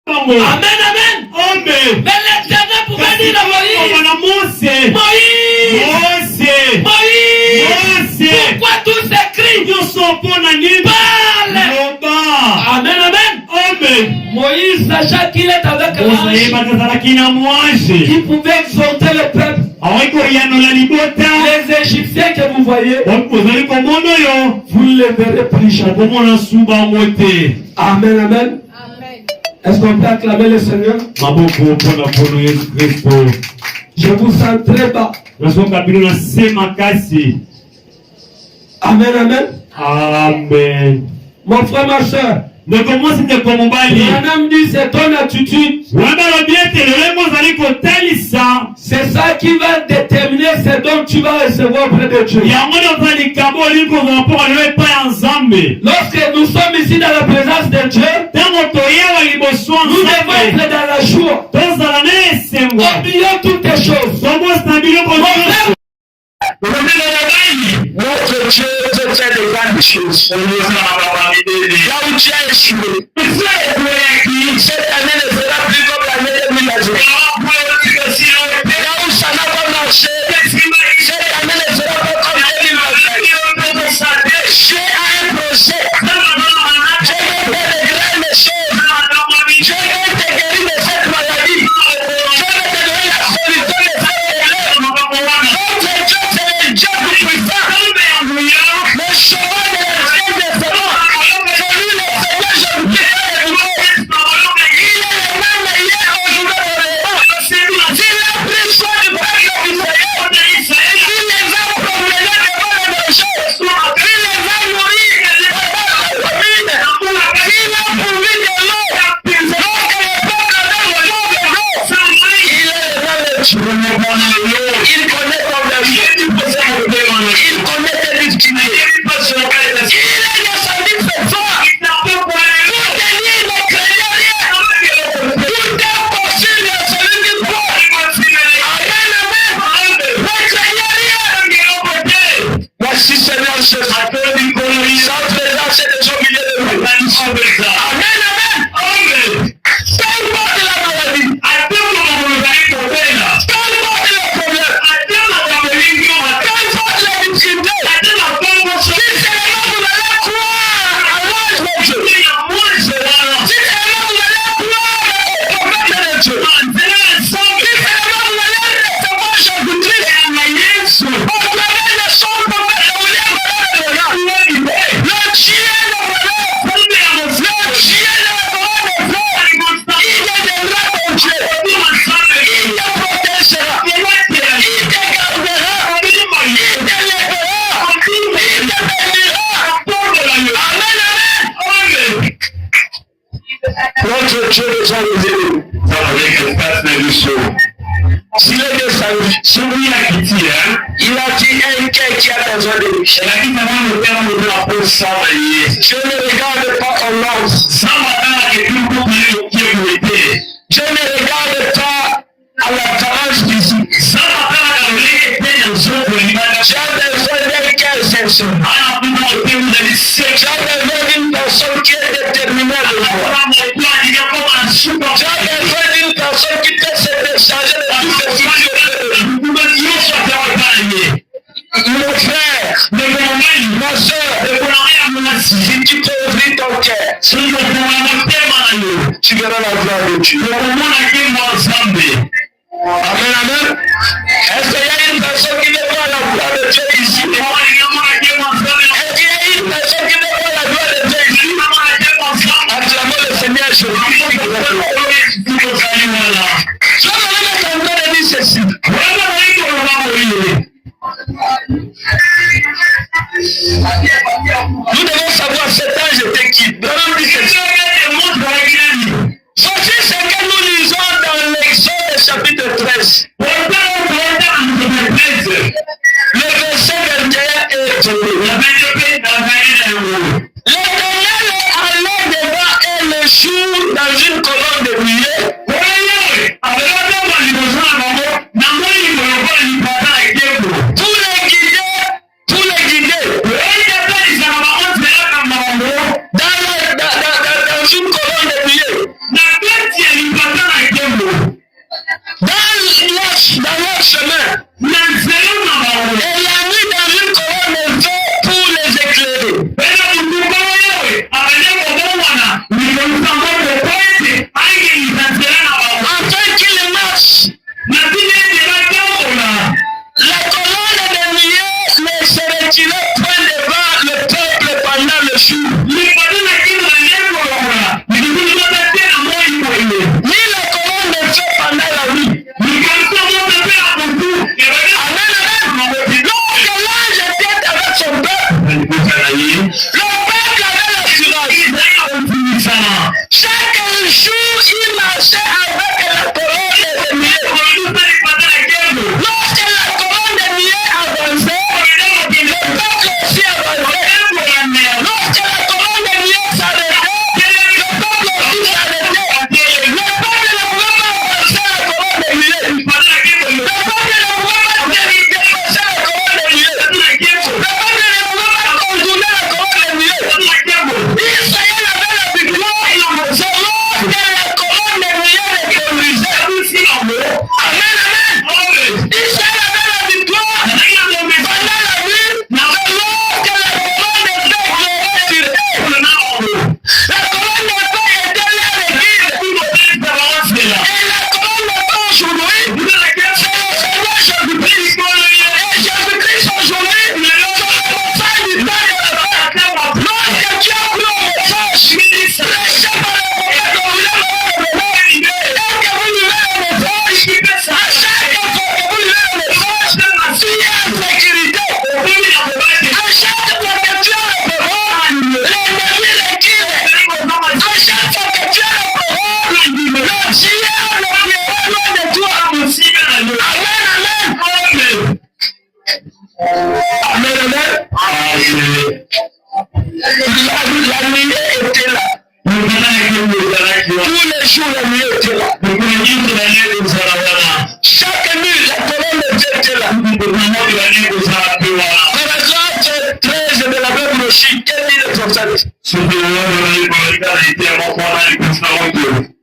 Amen, amen. Amen. Mais l'Éternel pouvait dire à Moïse, pourquoi tous ces cris parlent? Amen, amen. Moïse, sachant qu'il est avec l'ange, qui pouvait exhorter le peuple. Les Égyptiens que vous voyez, vous ne les verrez plus jamais. Amen, amen. Est-ce qu'on peut acclamer le Seigneur? Je vous sens très bas. Amen, amen. Amen. Mon frère, ma soeur, Branham dit c'est ton attitude. C'est ça qui va déterminer ce dont tu vas recevoir auprès de Dieu. Lorsque nous sommes ici dans la présence de Dieu, nous devons être dans la joie. Oublions toutes les choses. Notre Dieu peut faire de grandes choses. Là où tu as échoué, cette année ne sera plus comme l'année 2020. Là où ça n'a pas marché, cette année ne sera pas comme 2025. Dieu a un projet. Dieu veut faire de grandes choses. Dieu veut te guérir de cette maladie. Dieu veut te donner la solution de cette problème. Notre Dieu, c'est le Dieu tout puissant. Le chemin de la vie des sements, celui le Seigneur Jésus-Christ. Il est le même hier, aujourd'hui, il a pris soin du peuple d'Israël. Il les a promenés devant la berger. Il les a nourris devant la famine. Il a pourvu de l'eau. Donc le peuple avait besoin de l'eau. Il est le même Dieu. Il connaît ton berger. Il connaît tes difficultés. Il est descendu ce soir pour te dire ne craignez rien. Tout est possible à celui qui croit. Amen, amen. Ne craignez rien. Merci Seigneur Jésus. Sans présence, c'est déjà au milieu de nous. Amen, amen. Peu importe la maladie. Peu importe le problème. Peu importe la difficulté. Si seulement vous allez croire à l'ange de Dieu. Si seulement vous allez croire au prophète de Dieu. Si seulement vous allez recevoir Jésus-Christ. Au travers de son prophète, le Dieu de malheur. Le Dieu de malheur. Il deviendra ton Dieu. Il te protégera. Il te gardera. Il te lèvera. Il te bénira. Amen, amen. Notre Dieu les a révélés. S'il est descendu, il a dit un cœur qui a besoin de lui. Dieu ne regarde pas en l'homme. Dieu ne regarde pas à l'apparence physique. Tu as besoin d'un cœur sincère. Tu as besoin d'une personne qui est déterminée à le voir. Tu as besoin d'une personne qui peut se décharger de tout ce qui mon frère, ma soeur, si tu peux ouvrir ton cœur, tu verras la gloire de Dieu. Amen, amen. Est-ce qu'il y a une personne qui veut voir la gloire de Dieu ici? Est-ce qu'il y a une personne qui veut voir la gloire de Dieu ici? Acclamons le Seigneur Jésus-Christ. Je vais en train de dire ceci. Nous devons savoir cet ange était qui. Voici ce que nous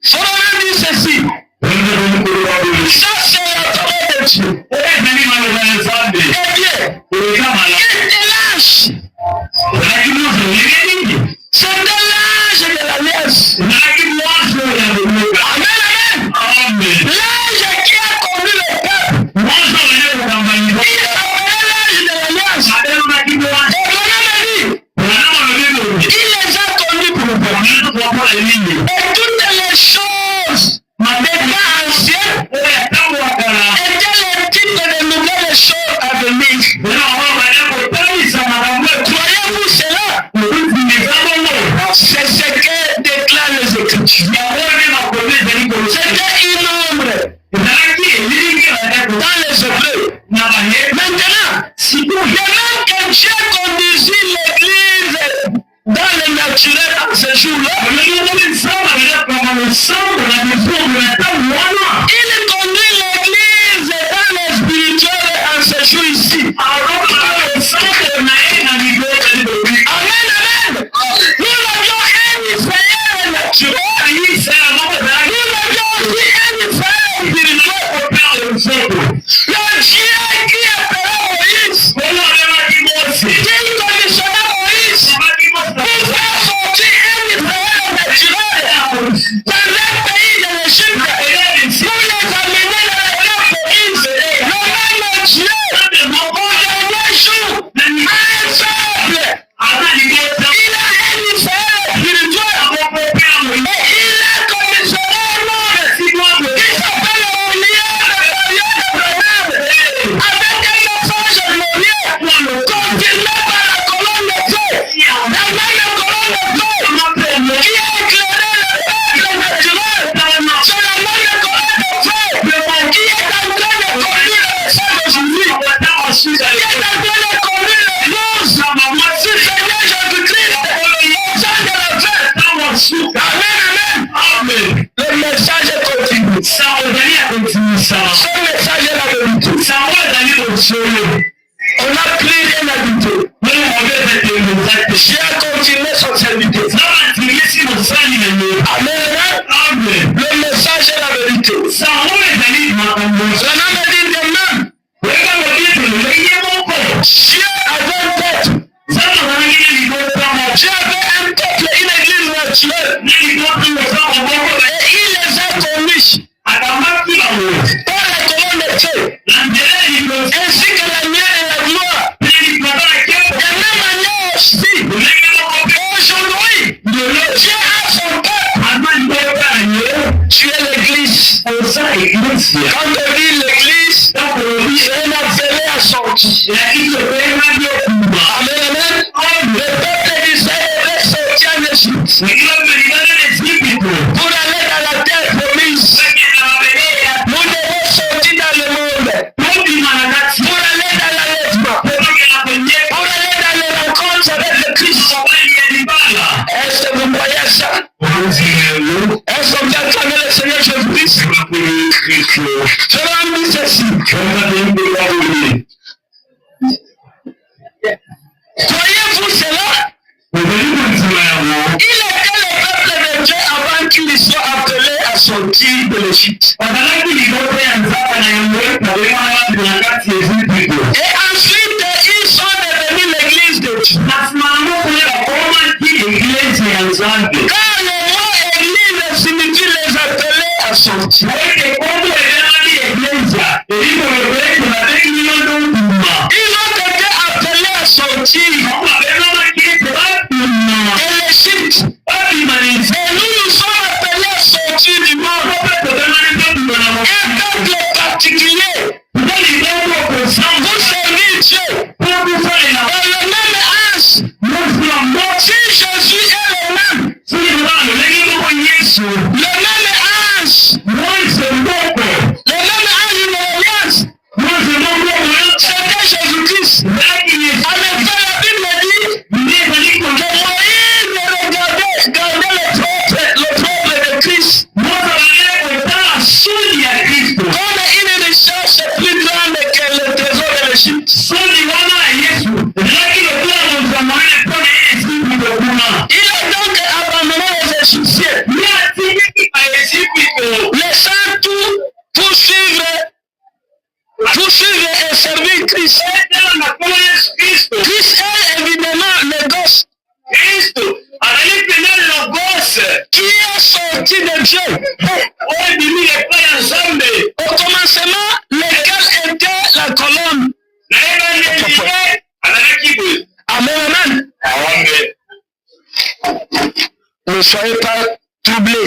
Son nom dit ceci. Ça, c'est la parole de Dieu. Eh bien, il te lâche. C'est de l'âge de l'alliance. Amen, amen. L'âge qui a conduit le peuple. Il s'appelait l'âge de l'alliance. Et mon ami dit, il les a conduits pour le peuple. Et toutes les choses étant anciennes étaient les types de nouvelles choses à venir. Croyez-vous cela? C'est ce que déclarent les Écritures. C'était une ombre dans les Hébreux. Maintenant, de même que Dieu conduisit l'Église dans le naturel en ce jour-là, il conduit l'Église dans le spirituel en ce jour ici. Amen, amen. Nous avions un Israël naturel. Nous avions aussi un Israël spirituel. Le Dieu qui appelait Moïse, qui conditionna Moïse pour faire sortir un Israël naturel dans un pays de l'Égypte pour les amener dans la terre promise. Le même Dieu, au dernier jour, un peuple. Il a un Israël spirituel et il a commissionné un homme qui s'appelle avec un message glorieux confirmé par la colonne de feu. La même colonne de feu qui a éclairé le peuple naturel. C'est la même colonne de feu qui est en train de conduire le message d'aujourd'hui. Qui est en train de conduire le monde. Si Seigneur Jésus-Christ au sein de la fête. Amen, amen. Le message continue. Ce message est la vérité. On n'a plus rien à douter. Dieu a continué son serviteur. Amen. Le message est la vérité. Cela me dit de même. Dieu avait un peuple. Dieu avait un peuple, une église naturelle. Et il les a conduits par la colonne de feu. Ainsi que la lumière et la gloire. De la même manière aussi, aujourd'hui, Dieu a son peuple. Tu es l'église. Quand on dit l'église, c'est un appelé à sortir. Amen, amen. Le peuple d'Israël est sorti en Égypte pour aller dans la terre promise. Nous devons sortir dans le monde pour aller dans l'allaitement, pour aller dans les rencontres avec le Christ. Est-ce que vous voyez ça? Est-ce qu'on vient acclamer le Seigneur Jésus-Christ? Je vais en dire ceci. Croyez-vous cela? Il était le peuple de Dieu avant qu'il soit appelé à sortir de l'Égypte. Et ensuite, ils sont devenus l'église de Dieu. Car le mot église signifie les appeler à sortir. Ils ont été appelés à sortir. Et l'Égypte. Et nous sommes appelés à sortir du monde. Un peuple particulier. Vous servir Dieu. Et le même âge. Si Jésus est le même. Le même âge. laissant tout pour suivre et servir Christ. Christ est évidemment le gosse qui est sorti de Dieu. Au commencement, lequel était la colonne. Amen, amen. Ne soyez pas troublés.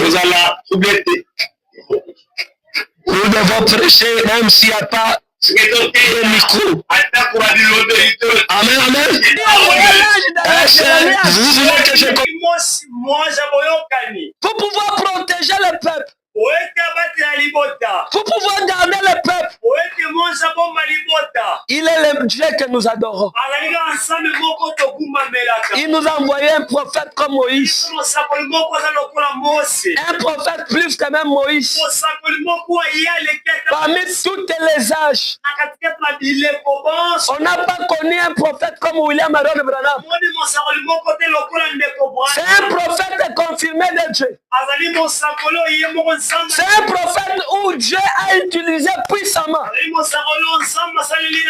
Nous devons prêcher même s'il n'y a pas de micro. Amen, amen. Vous voulez que je commence? Pour pouvoir protéger le peuple. Pour pouvoir garder le peuple. Il est le Dieu que nous adorons. Il nous a envoyé un prophète comme Moïse. Un prophète plus que même Moïse. Parmi tous les âges. On n'a pas connu un prophète comme William Aaron Branham. C'est un prophète confirmé de Dieu. C'est un prophète où Dieu a utilisé puissamment.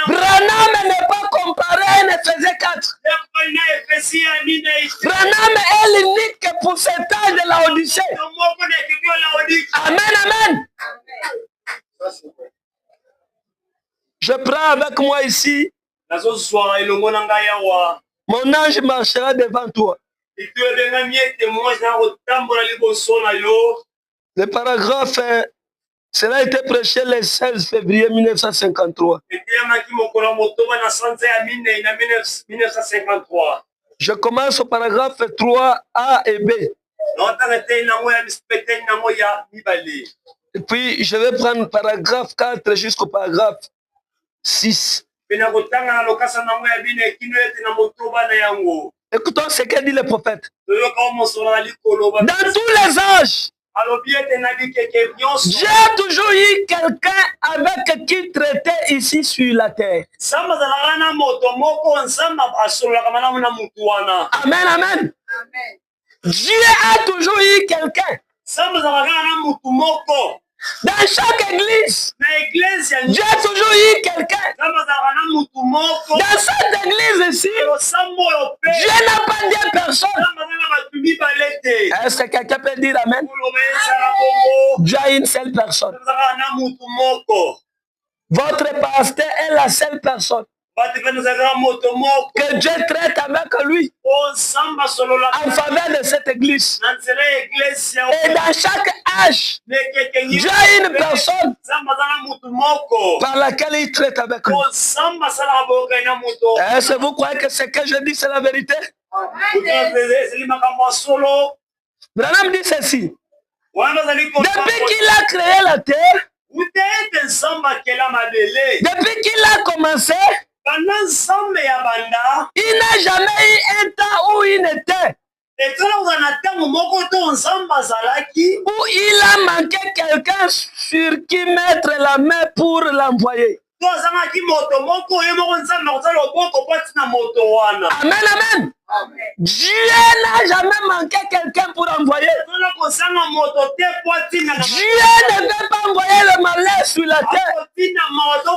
Branham n'est pas comparé à un Éphésiens 4. Branham est l'unique pour cet âge de la Odyssée. Amen, amen. Je prends avec moi ici. Mon ange marchera devant toi. Le paragraphe, cela a été prêché le 16 février 1953. Je commence au paragraphe 3A et B. Et puis, je vais prendre paragraphe 4 jusqu'au paragraphe 6. Écoutons ce que dit le prophète. Dans tous les âges, Dieu a toujours eu quelqu'un avec qui traiter ici sur la terre. Amen, amen. Dieu a toujours eu quelqu'un. Dans chaque église, Dieu a toujours eu quelqu'un. Dans cette église ici, Dieu n'a pas dit personne. Est-ce que quelqu'un peut dire amen? Dieu a une seule personne. Votre pasteur est la seule personne que Dieu traite avec lui en faveur de cette église. Et dans chaque âge, Dieu a une personne par laquelle il traite avec lui. Est-ce que vous croyez que ce que je dis c'est la vérité? Branham dit ceci. Depuis qu'il a créé la terre, depuis qu'il a commencé, il n'a jamais eu un temps où il était. Où il a manqué quelqu'un sur qui mettre la main pour l'envoyer. Amen, amen. Dieu n'a jamais manqué quelqu'un pour envoyer. Dieu ne veut pas envoyer le malheur sur la terre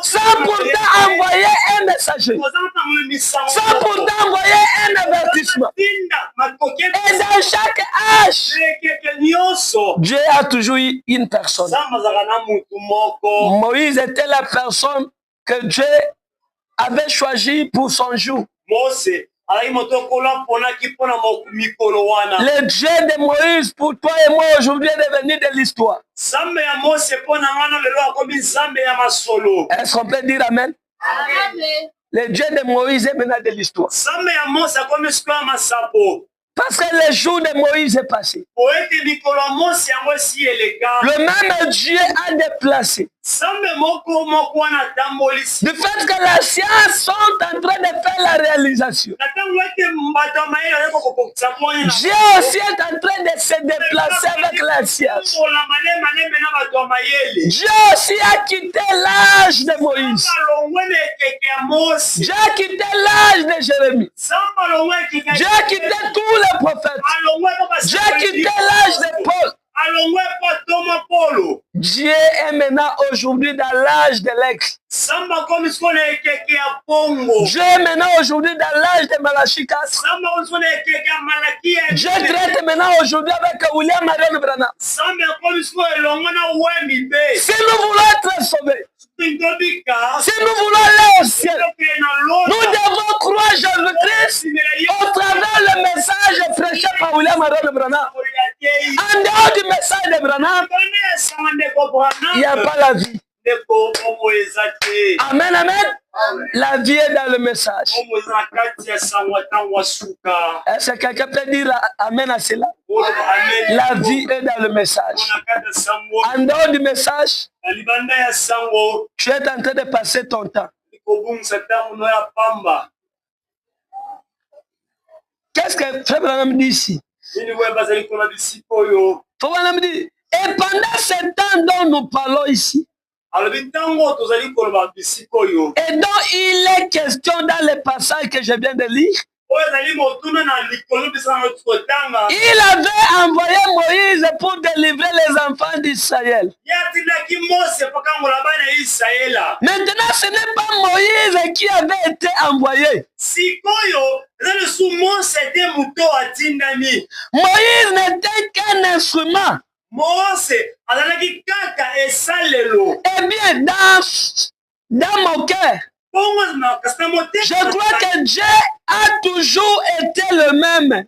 sans pourtant envoyer un messager, sans pourtant envoyer un avertissement. Et dans chaque âge, Dieu a toujours eu une personne. Moïse était la personne que Dieu avait choisi pour son jour. Le Dieu de Moïse pour toi et moi aujourd'hui est devenu de l'histoire. Est-ce qu'on peut dire amen? Le Dieu de Moïse est maintenant de l'histoire. Parce que le jour de Moïse est passé. Le même Dieu a déplacé. Du fait que la science sont en train de faire la réalisation. Dieu aussi est en train de se déplacer avec la science. Dieu aussi a quitté l'âge de Moïse. Dieu a quitté l'âge de Jérémie. Dieu a quitté tous les prophètes. Dieu a quitté l'âge de Paul. Dieu est maintenant aujourd'hui dans l'âge de l'aigle. Dieu est maintenant aujourd'hui dans l'âge de Malachikas. Dieu traite maintenant aujourd'hui avec William Marion Branham. Si nous voulons être sauvés, si nous voulons aller au ciel, nous devons croire Jésus-Christ au travers le message prêché par William Marion Branham. En dehors du message de Branham, il n'y a pas la vie. Amen, amen. La vie est dans le message. Est-ce que quelqu'un peut dire amen à cela? La vie est dans le message. En dehors du message, tu es en train de passer ton temps. Qu'est-ce que Frère Branham dit ici? Frère Branham dit, et pendant ce temps dont nous parlons ici, et dont il est question dans le passage que je viens de lire, il avait envoyé Moïse pour délivrer les enfants d'Israël. Maintenant, ce n'est pas Moïse qui avait été envoyé. Moïse n'était qu'un instrument. Eh bien, dans mon cœur, je crois que Dieu a toujours été le même.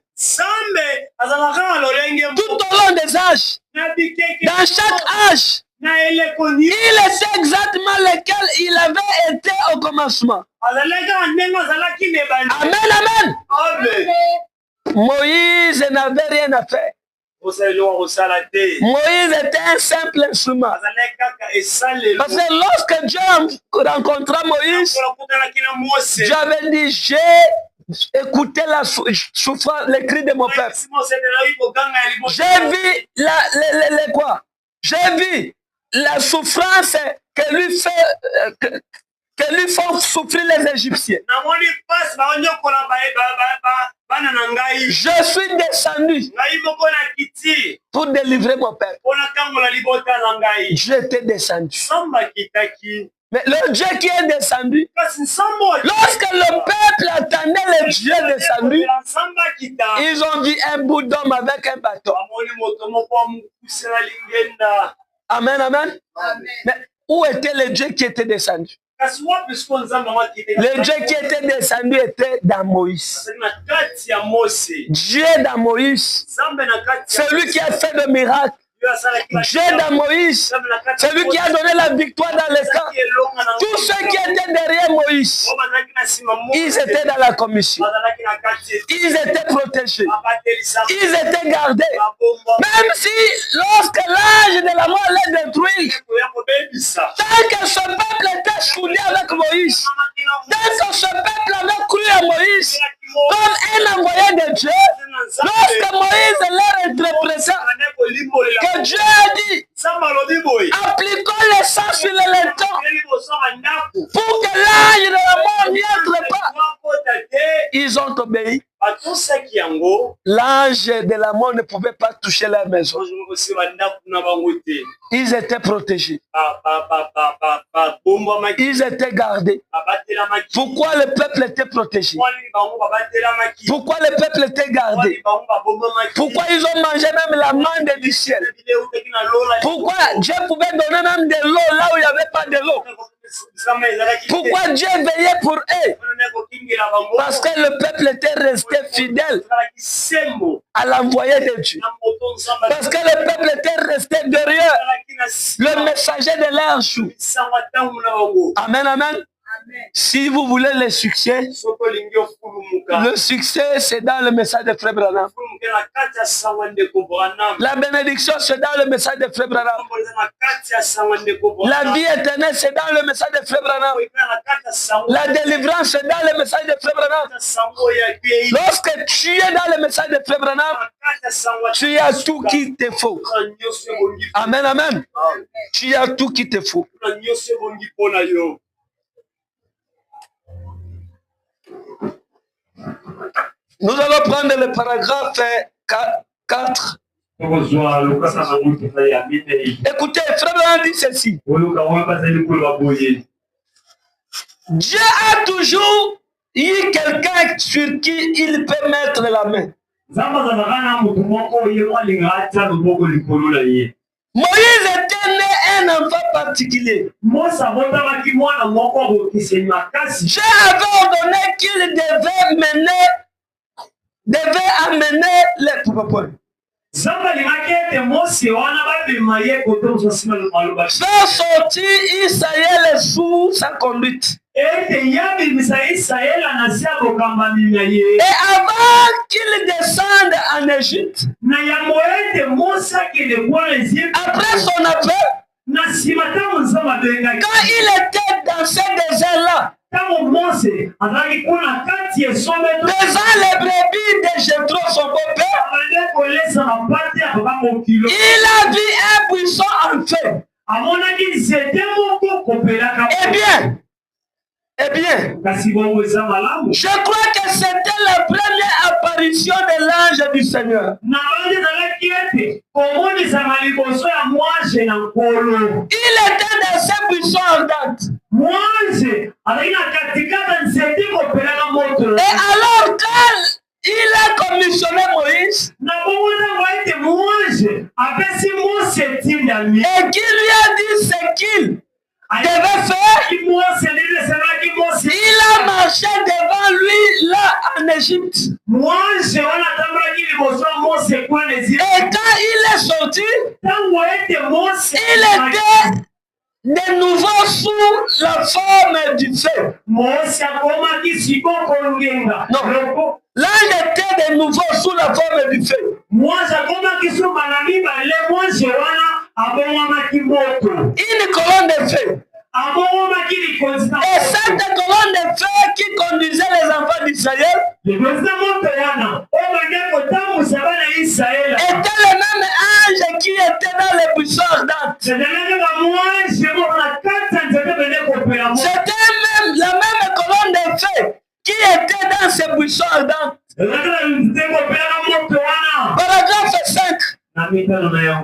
Tout au long des âges, dans chaque âge, il était exactement lequel il avait été au commencement. Amen, amen. Moïse n'avait rien à faire. Moïse était un simple instrument. Parce que lorsque Dieu rencontra Moïse, Dieu avait dit, j'ai écouté la souffrance, les cris de mon peuple. J'ai vu quoi? J'ai vu la souffrance que lui font souffrir les Égyptiens. Je suis descendu pour délivrer mon peuple. Dieu était descendu. Mais le Dieu qui est descendu, lorsque le peuple attendait le Dieu descendu, ils ont vu un bout d'homme avec un bâton. Amen, amen. Mais où était le Dieu qui était descendu? Le Dieu qui était descendu était dans Moïse. Dieu dans Moïse. Celui qui a fait le miracle. Dieu dans Moïse. Celui qui a donné la victoire dans le camp. Tous ceux qui étaient derrière Moïse, ils étaient dans la commission. Ils étaient protégés. Ils étaient gardés. Même si lorsque l'âge de la mort les détruit, tant que ce peuple était soudé avec Moïse, tant que ce peuple avait cru à Moïse comme un envoyé de Dieu, lorsque Moïse leur interprétait que Dieu a dit, appliquons le sang sur le laiton pour que l'âge de la mort n'y entre pas. Ils ont obéi. L'ange de la mort ne pouvait pas toucher leur maison. Ils étaient protégés. Ils étaient gardés. Pourquoi le peuple était protégé? Pourquoi le peuple était gardé? Pourquoi ils ont mangé même la manne du ciel? Pourquoi Dieu pouvait donner même de l'eau là où il n'y avait pas de l'eau? Pourquoi Dieu veillait pour eux? Parce que le peuple était resté fidèle à l'envoyé de Dieu. Parce que le peuple était resté derrière le messager de leur jour. Amen, amen. Si vous voulez le succès c'est dans le message de Frère Branham. La bénédiction, c'est dans le message de Frère Branham. La vie éternelle, c'est dans le message de Frère Branham. La délivrance, c'est dans le message de Frère Branham. Lorsque tu es dans le message de Frère Branham, tu as tout qui te faut. Amen, amen. Tu as tout qui te faut. Nous allons prendre le paragraphe 4 Écoutez, frère, dit ceci. Dieu a toujours eu quelqu'un sur qui il peut mettre la main. Moïse était né un enfant particulier. Dieu avait ordonné qu'il devait amener les poupées. Faire sortir Israël sous sa conduite. Et avant qu'il descende en Égypte, après son appel, quand il était dans ce désert-là, faisant les brebis de Jéthro, son beau-père, il a vu un buisson en feu. Eh bien, je crois que c'était la première apparition de l'ange du Seigneur. Il était dans ce buisson ardent. Et alors, quand il a commissionné Moïse, et qu'il lui a dit ce qu'il devait faire, il a marché devant lui là en Égypte. Et quand il est sorti, il était de nouveau sous la forme du feu. Non, l'ange était de nouveau sous la forme du feu. Une colonne de feu. Et cette colonne de feu qui conduisait les enfants d'Israël était le même ange qui était dans les buissons ardents. C'était même la même colonne de feu qui était dans ces buissons ardents. Paragraphe 5.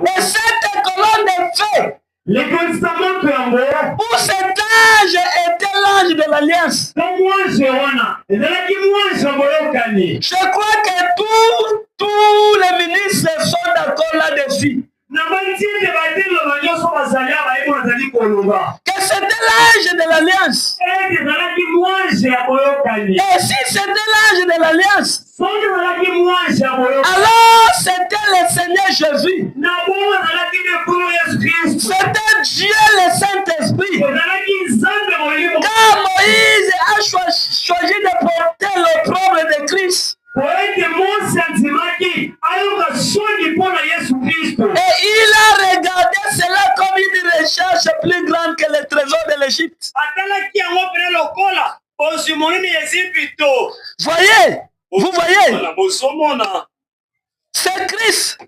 Et cette colonne de feu, où cet ange était l'ange de l'Alliance. Je crois que tous les ministres sont d'accord là-dessus. Que c'était l'ange de l'Alliance. Et si c'était l'ange de l'Alliance, alors c'était le Seigneur Jésus. C'était Dieu le Saint-Esprit. Quand Moïse a choisi de porter l'opprobre de Christ, et il a regardé cela comme une recherche plus grande que le trésor de l'Égypte. Voyez, vous voyez, c'est Christ,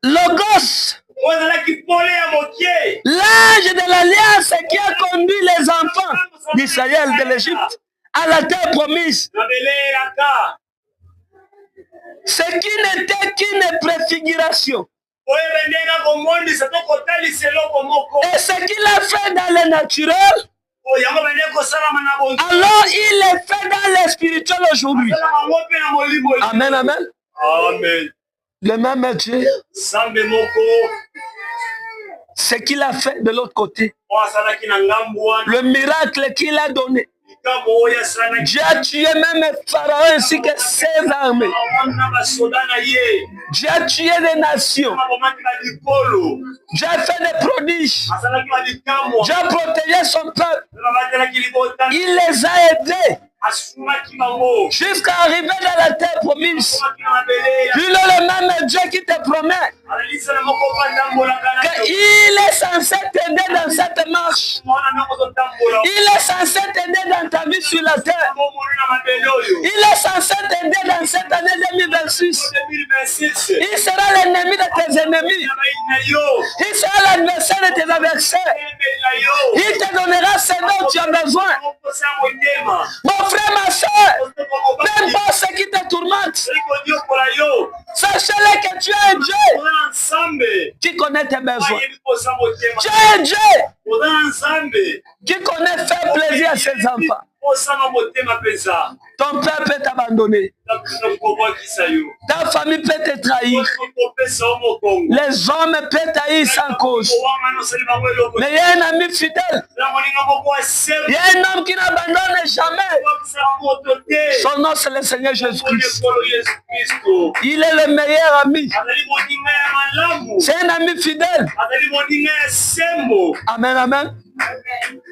Logos, l'ange de l'Alliance qui a conduit les enfants d'Israël de l'Égypte à la terre promise. Ce qui n'était qu'une préfiguration. Et ce qu'il a fait dans le naturel, alors il est fait dans le spirituel aujourd'hui. Amen, amen. Amen. Le même Dieu, ce qu'il a fait de l'autre côté, le miracle qu'il a donné. Dieu a tué même Pharaon ainsi que ses armées. Dieu a tué des nations. Dieu a fait des prodiges. Dieu a protégé son peuple. Il les a aidés jusqu'à arriver dans la terre promise. Il est le même Dieu qui te promet qu'il est censé t'aider dans cette marche. Il est censé t'aider dans ta vie sur la terre. Il est censé t'aider dans cette année 2026. Il sera l'ennemi de tes ennemis. Il sera l'adversaire de tes adversaires. Il te donnera ce dont tu as besoin. Mon frère, ma soeur, peu importe ce qui te tourmente, sachez-le que tu es un Dieu qui connaît tes besoins. Tu es un Dieu qui connaît faire plaisir à ses enfants. Ton père peut t'abandonner. Ta famille peut te trahir. Les hommes peuvent trahir sans cause. Mais il y a un ami fidèle. Il y a un homme qui n'abandonne jamais. Son nom, c'est le Seigneur Jésus-Christ. Il est le meilleur ami. C'est un ami fidèle. Amen, amen.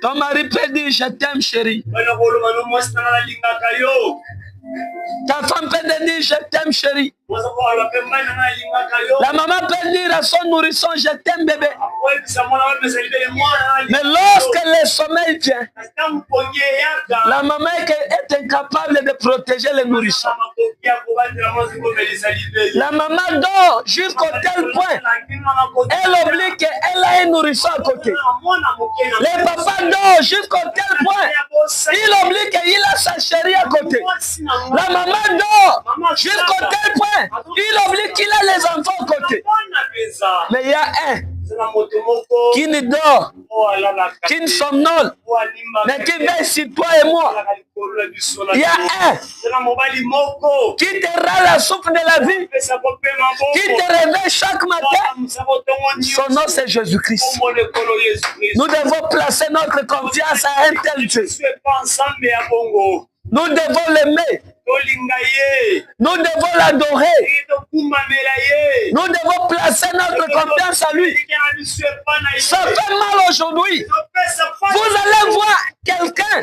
Ton mari peut dire je t'aime chérie. Ta femme peut te dire je t'aime chérie. La maman peut dire à son nourrisson je t'aime bébé. Mais lorsque le sommeil vient, la maman est incapable de protéger le nourrisson. La maman dort jusqu'au tel point. Elle oublie qu'elle a un nourrisson à côté. Le papa dort jusqu'au tel point. Il oublie qu'il a sa chérie à côté. La maman dort jusqu'au tel point. Il oublie qu'il a les enfants à côté. Mais il y a un qui ne dort, qui ne somnole, mais qui veille sur toi et moi. Il y a un qui te rend la soupe de la vie, qui te réveille chaque matin. Son nom, c'est Jésus-Christ. Nous devons placer notre confiance à un tel Dieu. Nous devons l'aimer. Nous devons l'adorer. Nous devons placer notre confiance à lui. Ça fait mal aujourd'hui. Vous allez voir quelqu'un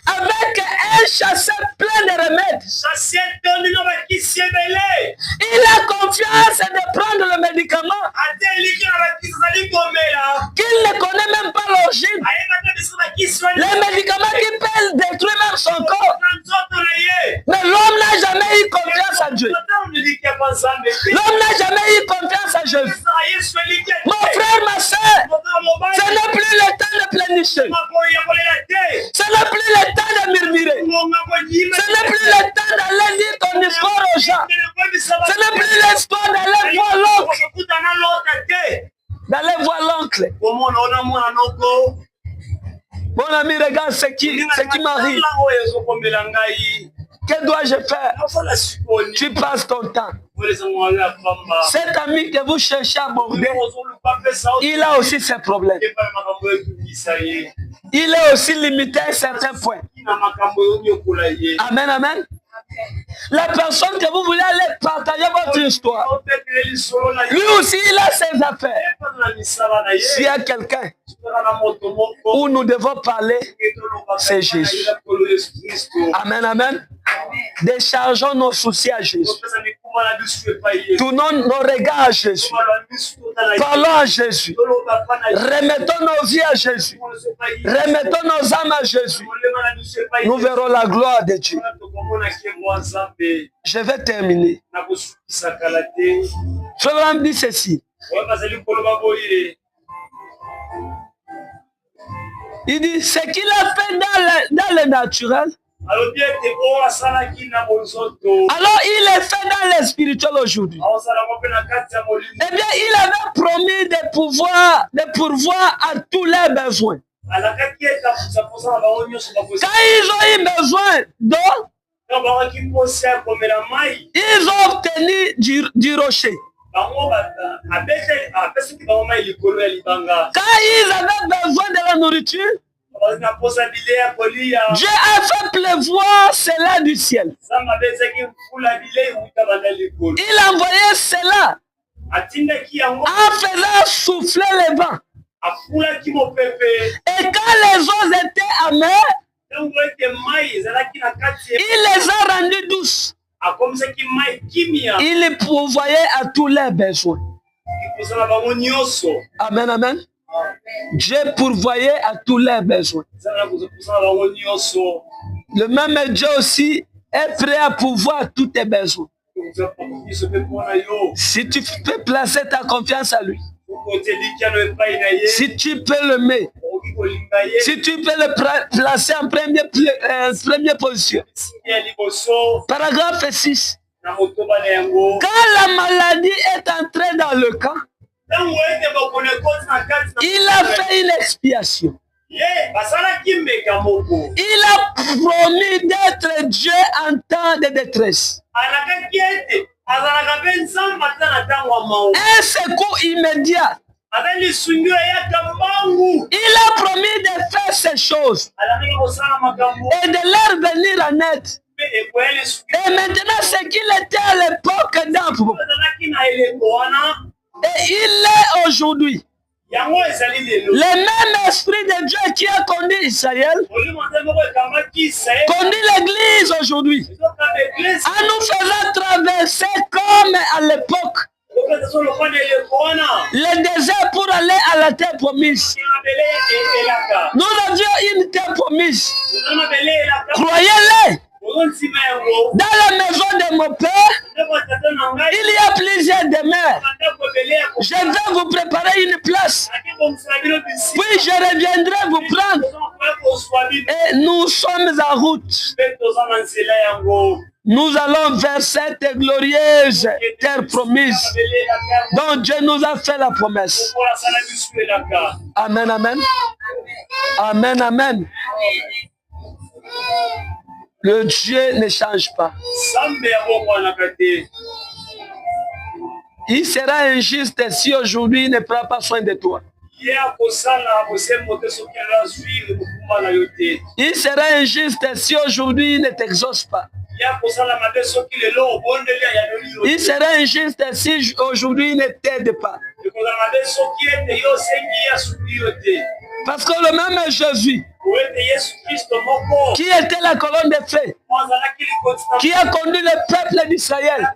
avec un chasseur plein de remèdes. Il a confiance de prendre le médicament qu'il ne connaît même pas l'origine. Les médicaments qui peuvent détruire même son corps. Mais l'homme n'a jamais eu confiance à Dieu. L'homme n'a jamais eu confiance à Jésus. Mon frère, ma soeur, ce n'est plus le temps de pleurnicher. Ce n'est plus le temps de murmurer. Ce n'est plus le temps d'aller dire ton histoire aux gens. Ce n'est plus l'histoire d'aller voir l'oncle. D'aller voir l'oncle. Mon ami, regarde ce qui m'arrive. Que dois-je faire? Tu passes ton temps. Cet ami que vous cherchez à aborder, il a aussi ses problèmes. Il est aussi limité à un certain point. Amen, amen. La personne que vous voulez aller partager votre histoire, lui aussi il a ses affaires. S'il y a quelqu'un où nous devons parler, c'est Jésus. Amen, amen. Déchargeons nos soucis à Jésus. Tournons nos regards à Jésus. Parlons à Jésus. Remettons nos vies à Jésus. Remettons nos âmes à Jésus. Nous verrons la gloire de Dieu. Je vais terminer. Je vais dire ceci. Il dit, ce qu'il a fait dans le naturel, alors il est fait dans le spirituel aujourd'hui. Eh bien, il avait promis de pourvoir à tous les besoins. Quand ils ont eu besoin d'eau, ils ont obtenu du rocher. Quand ils avaient besoin de la nourriture, Dieu a fait pleuvoir cela du ciel. Il a envoyé cela en faisant souffler les vents. Et quand les eaux étaient amères, il les a rendues douces. Il pourvoyait à tous les besoins. Amen, amen. Dieu pourvoyait à tous les besoins. Le même Dieu aussi est prêt à pourvoir à tous tes besoins. Si tu peux placer ta confiance à lui, Si tu peux le mettre, si tu peux le placer en première position. Paragraphe 6. Quand la maladie est entrée dans le camp, il a fait une expiation. Il a promis d'être Dieu en temps de détresse. Un secours immédiat. Il a promis de faire ces choses et de leur venir en aide. Et maintenant, ce qu'il était à l'époque d'Abraham, et il est aujourd'hui. Le même esprit de Dieu qui a conduit Israël, conduit l'Église aujourd'hui, en nous faisant traverser comme à l'époque le désert pour aller à la terre promise. Nous avions une terre promise. Croyez-le. Dans la maison de mon père, il y a plusieurs demeures. Je vais vous préparer une place. Puis je reviendrai vous prendre. Et nous sommes en route. Nous allons vers cette glorieuse terre promise dont Dieu nous a fait la promesse. Amen, amen. Amen, amen. Le Dieu ne change pas. Il sera injuste si aujourd'hui il ne prend pas soin de toi. Il sera injuste si aujourd'hui il ne t'exauce pas. Il sera injuste si aujourd'hui il ne t'aide pas. Parce que le même Jésus, qui était la colonne de feu, qui a conduit le peuple d'Israël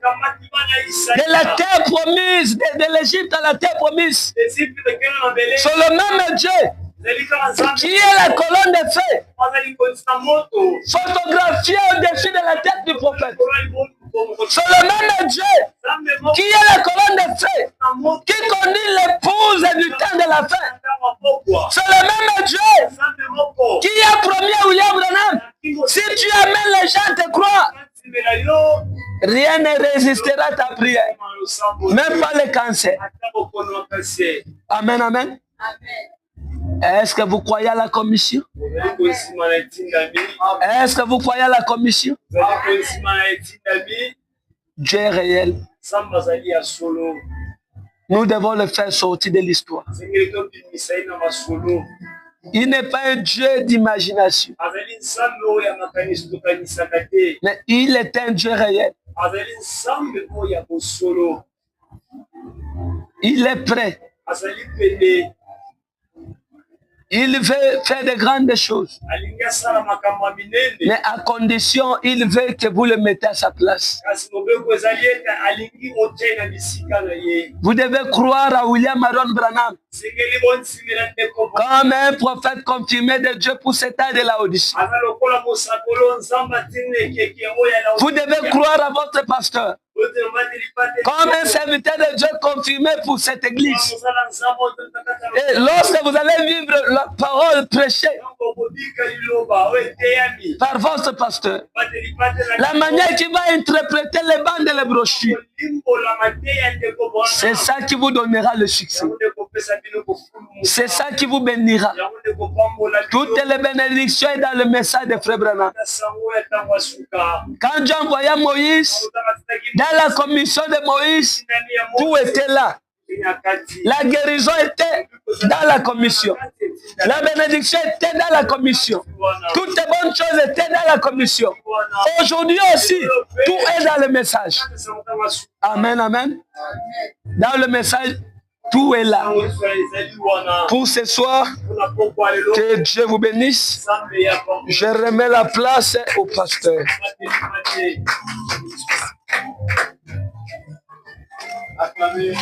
de la terre promise, de l'Égypte à la terre promise, c'est le même Dieu qui est la colonne de feu, photographié au-dessus de la tête du prophète. C'est le même Dieu qui est la colonne de feu, qui conduit l'épouse du temps de la fin. C'est le même Dieu qui a promis à William Branham, si tu amènes les gens à te croire, rien ne résistera à ta prière, même pas le cancer. Amen, amen. Est-ce que vous croyez à la commission? Est-ce que vous croyez à la commission? Dieu est réel. Nous devons le faire sortir de l'histoire. Il n'est pas un Dieu d'imagination, mais il est un Dieu réel. Il est prêt. Il veut faire de grandes choses, mais à condition, il veut que vous le mettez à sa place. Vous devez croire à William Aaron Branham comme un prophète confirmé de Dieu pour cet âge de la Odyssée. Vous devez croire à votre pasteur comme un serviteur de Dieu confirmé pour cette église. Et lorsque vous allez vivre la parole prêchée par votre pasteur, la manière qu'il va interpréter les bandes et les brochures, c'est ça qui vous donnera le succès. C'est ça qui vous bénira. Toutes les bénédictions sont dans le message de Frère Branham. Quand Dieu envoya Moïse, dans la commission de Moïse, tout était là. La guérison était dans la commission. La bénédiction était dans la commission. Toutes les bonnes choses étaient dans la commission. Aujourd'hui aussi, tout est dans le message. Amen, amen. Dans le message, tout est là. Pour ce soir, que Dieu vous bénisse. Je remets la place au pasteur. Acclamez.